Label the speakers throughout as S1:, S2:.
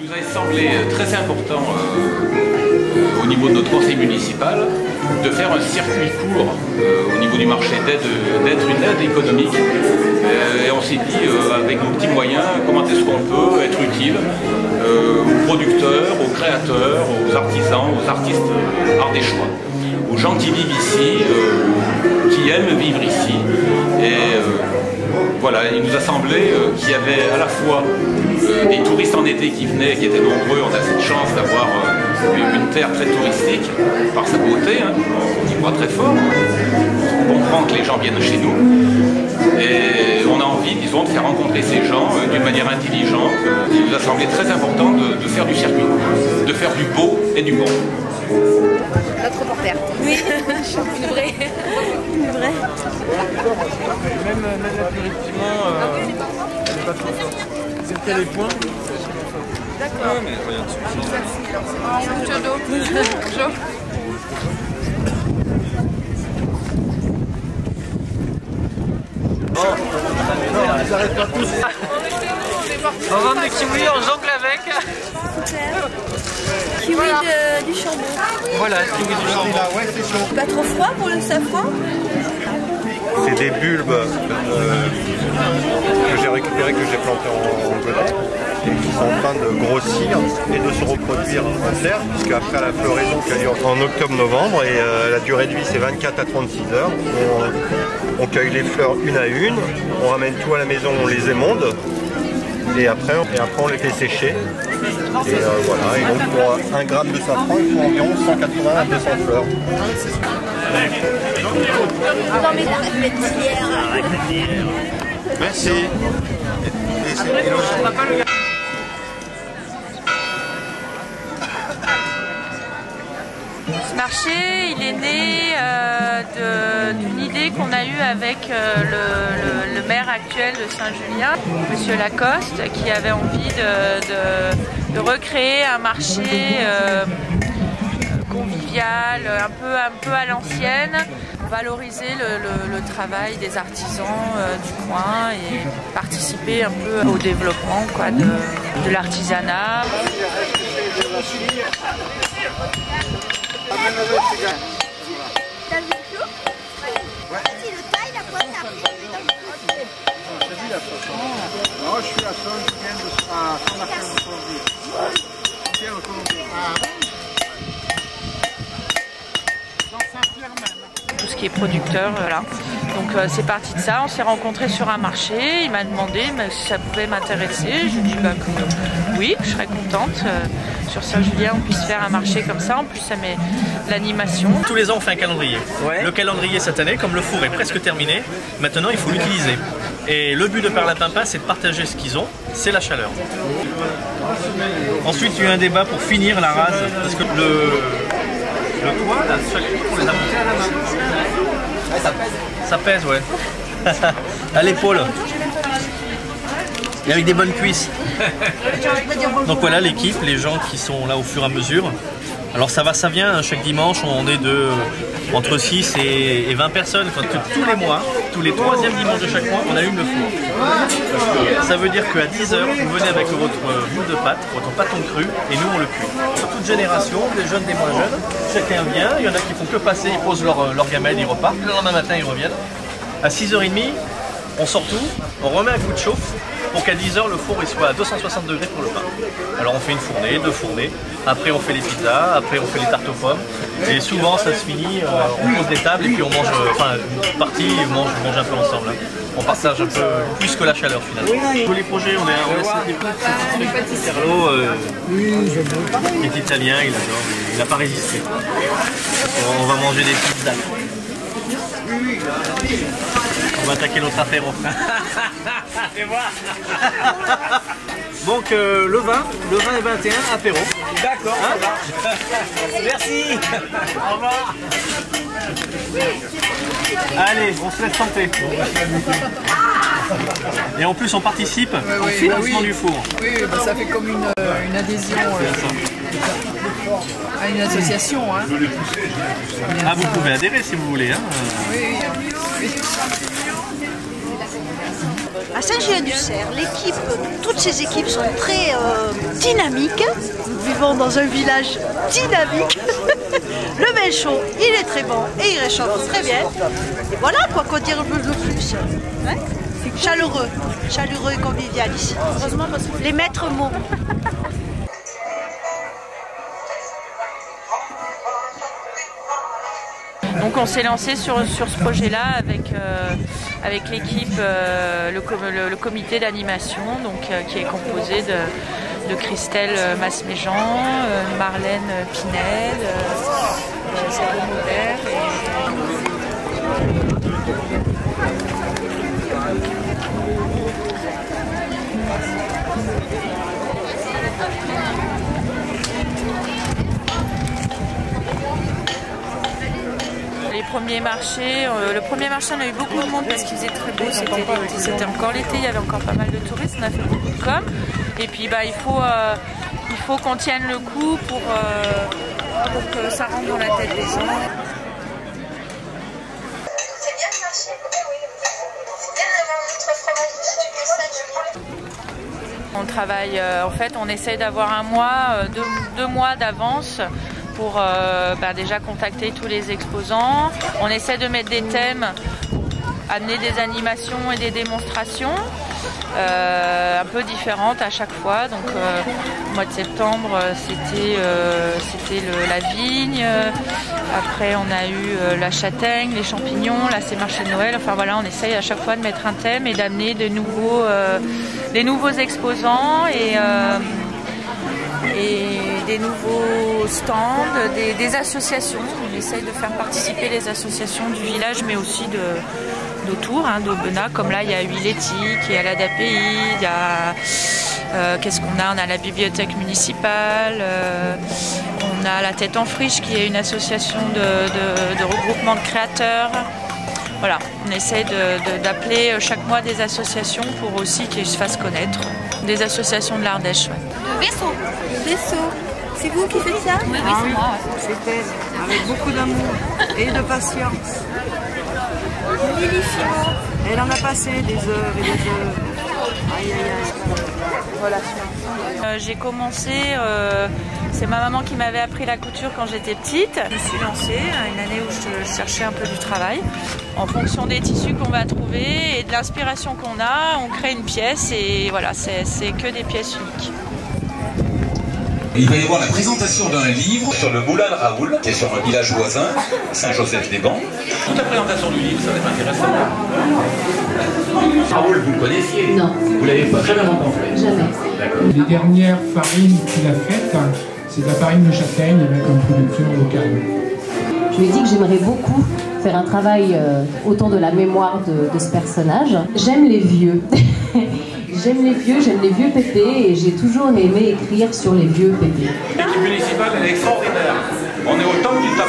S1: Il nous a semblé très important au niveau de notre conseil municipal de faire un circuit court au niveau du marché d'être une aide économique. Et on s'est dit, avec nos petits moyens, comment est-ce qu'on peut être utile aux producteurs, aux créateurs, aux artisans, aux artistes ardéchois, aux gens qui vivent ici, qui aiment vivre ici. Et voilà, il nous a semblé qu'il y avait à la fois des touristes en été qui venaient, qui étaient nombreux. On a cette chance d'avoir une terre très touristique par sa beauté, hein, on y voit très fort. On comprend que les gens viennent chez nous. Et on a envie, disons, de faire rencontrer ces gens d'une manière intelligente. Il nous a semblé très important de faire du circuit, de faire du beau et du bon.
S2: Notre reporter. Oui, une vraie. Une vraie.
S3: Même effectivement, elle n'est pas trop forte. C'est lequel les points?
S2: D'accord.
S3: Ouais, mais regarde
S2: Bonjour.
S3: Non, ils arrêtent pas tous.
S4: On vend des kiwis, on jongle avec.
S2: Kiwi du Chambon.
S4: Voilà, kiwi du Chambon.
S2: Pas trop froid pour le safran?
S5: C'est des bulbes que j'ai récupérés, que j'ai plantés en Godet et qui sont en train de grossir et de se reproduire en terre, puisque après la floraison qui a lieu en octobre-novembre et la durée de vie c'est 24 à 36 heures. On cueille les fleurs une à une, on ramène tout à la maison, on les émonde et après on les fait sécher. Et voilà, et donc pour 1 gramme de safran, il faut environ 180 à 200 fleurs.
S2: Non mais la répétière.
S5: Merci.
S6: Ce marché, il est né d'une idée qu'on a eue avec le maire actuel de Saint-Julien, Monsieur Lacoste, qui avait envie de recréer un marché convivial, un peu à l'ancienne, valoriser le travail des artisans du coin et participer un peu au développement quoi, de l'artisanat.
S2: T'as vu le clou? Ouais. Si le taille, la pointe après.
S7: J'ai vu la photo. Moi, je suis à Saint, je viens de Saint-Martin de Colombie. Pierre de Colombie. Ah bon? Dans Saint-Pierre même.
S6: Tout ce qui est producteur, voilà. Donc c'est parti de ça, on s'est rencontrés sur un marché, il m'a demandé si ça pouvait m'intéresser, je lui ai dit que oui, je serais contente. Sur Saint-Julien on puisse faire un marché comme ça, en plus ça met l'animation.
S4: Tous les ans on fait un calendrier. Ouais. Le calendrier cette année, comme le four est presque terminé, maintenant il faut l'utiliser. Et le but de Perlapinpin c'est de partager ce qu'ils ont, c'est la chaleur. Ensuite il y a eu un débat pour finir la rase, parce que le toit, là, chaque fois on les a montés à la main. Ouais, ça pèse. Ça pèse, ouais. À l'épaule. Et avec des bonnes cuisses. Donc voilà l'équipe, les gens qui sont là au fur et à mesure. Alors ça va, ça vient, hein, chaque dimanche on est entre 6 et 20 personnes. Enfin, tous les mois, tous les 3e dimanches de chaque mois, on allume le four. Ça veut dire qu'à 10 h, vous venez avec votre boule de pâte, votre pâton cru, et nous on le cuit. Toute génération, des jeunes, des moins jeunes, chacun vient, il y en a qui font que passer, ils posent leur gamelle, ils repartent, le lendemain matin ils reviennent. À 6 h 30, on sort tout, on remet un coup de chauffe pour qu'à 10 h le four il soit à 260 degrés pour le pain. Alors on fait une fournée, 2 fournées, après on fait les pizzas, après on fait les tartes aux pommes. Et souvent ça se finit, on pose des tables et puis on mange, enfin une partie, on mange un peu ensemble. Hein. On partage un peu plus que la chaleur finalement. Tous les projets, on a des petits Carlo, qui est italien, il adore, il n'a pas résisté. On va manger des pizzas. On va attaquer notre apéro. Et voir. Donc le 20 et 21 apéro. D'accord. Hein, merci. Au revoir. Allez, on se laisse tenter. Et en plus on participe au financement du four.
S8: Oui, bah, ça fait comme une adhésion à une association. Hein.
S4: Ah, vous pouvez adhérer si vous voulez. Hein.
S8: Oui, oui.
S9: À Saint-Julien-du-Cerf, toutes ces équipes sont très dynamiques. Nous vivons dans un village dynamique. Le vin chaud, il est très bon et il réchauffe très bien. Et voilà quoi qu'on dire le plus. Hein, chaleureux et convivial ici. Heureusement parce que les maîtres mots.
S6: Donc on s'est lancé sur ce projet-là avec l'équipe, le comité d'animation, qui est composé de Christelle Masméjean, Marlène Pinel, Zéro Maubert les premiers marchés, le premier marché on a eu beaucoup de monde parce qu'il faisait très beau, c'était encore l'été, il y avait encore pas mal de touristes, on a fait beaucoup de com. Et puis il faut qu'on tienne le coup pour que ça rentre dans la tête des gens.
S2: C'est bien le marché. C'est bien d'avoir notre fromage du Saint-Julien.
S6: On travaille, en fait on essaie d'avoir un mois, deux mois d'avance pour déjà contacter tous les exposants. On essaie de mettre des thèmes, amener des animations et des démonstrations un peu différentes à chaque fois. Donc au mois de septembre c'était la vigne, après on a eu la châtaigne, les champignons, là c'est marché de Noël. Enfin voilà, on essaye à chaque fois de mettre un thème et d'amener des nouveaux exposants et des nouveaux stands, des associations. On essaye de faire participer les associations du village, mais aussi d'autour, d'Aubenas. Comme là, il y a Huiletti, qui est à l'ADAPI, il y a... qu'est-ce qu'on a? On a la bibliothèque municipale, on a la Tête en Friche, qui est une association de regroupement de créateurs. Voilà, on essaie d'appeler chaque mois des associations pour aussi qu'ils se fassent connaître. Des associations de l'Ardèche. Ouais.
S2: Vaisseau. C'est vous qui faites ça?
S6: Oui, c'est moi.
S8: C'est elle, avec beaucoup d'amour et de patience. Elle en a passé des heures et des heures. Aïe, aïe, aïe.
S6: Voilà. J'ai commencé, c'est ma maman qui m'avait appris la couture quand j'étais petite. Je me suis lancée une année où je cherchais un peu du travail. En fonction des tissus qu'on va trouver et de l'inspiration qu'on a, on crée une pièce et voilà, c'est que des pièces uniques.
S10: Il va y avoir la présentation d'un livre sur le moulin de Raoul, qui est sur un village voisin, Saint-Joseph-des-Bancs.
S1: Toute la présentation du livre, ça va être intéressant. Raoul, vous le connaissiez?
S11: Non.
S1: Vous l'avez pas jamais rencontré?
S11: Jamais.
S1: D'accord.
S12: Les dernières farines qu'il a faites, c'est de la farine de châtaigne avec un producteur local.
S11: Je lui ai dit que j'aimerais beaucoup faire un travail autour de la mémoire de ce personnage. J'aime les vieux. J'aime les vieux pépés et j'ai toujours aimé écrire sur les vieux pépés.
S1: L'équipe municipale, elle est extraordinaire. On est au top du top.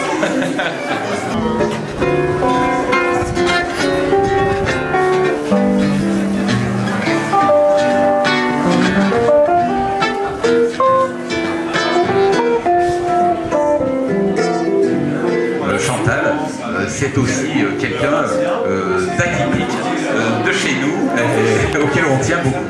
S1: Chantal, c'est aussi quelqu'un d'atypique de chez nous, auquel on tient beaucoup.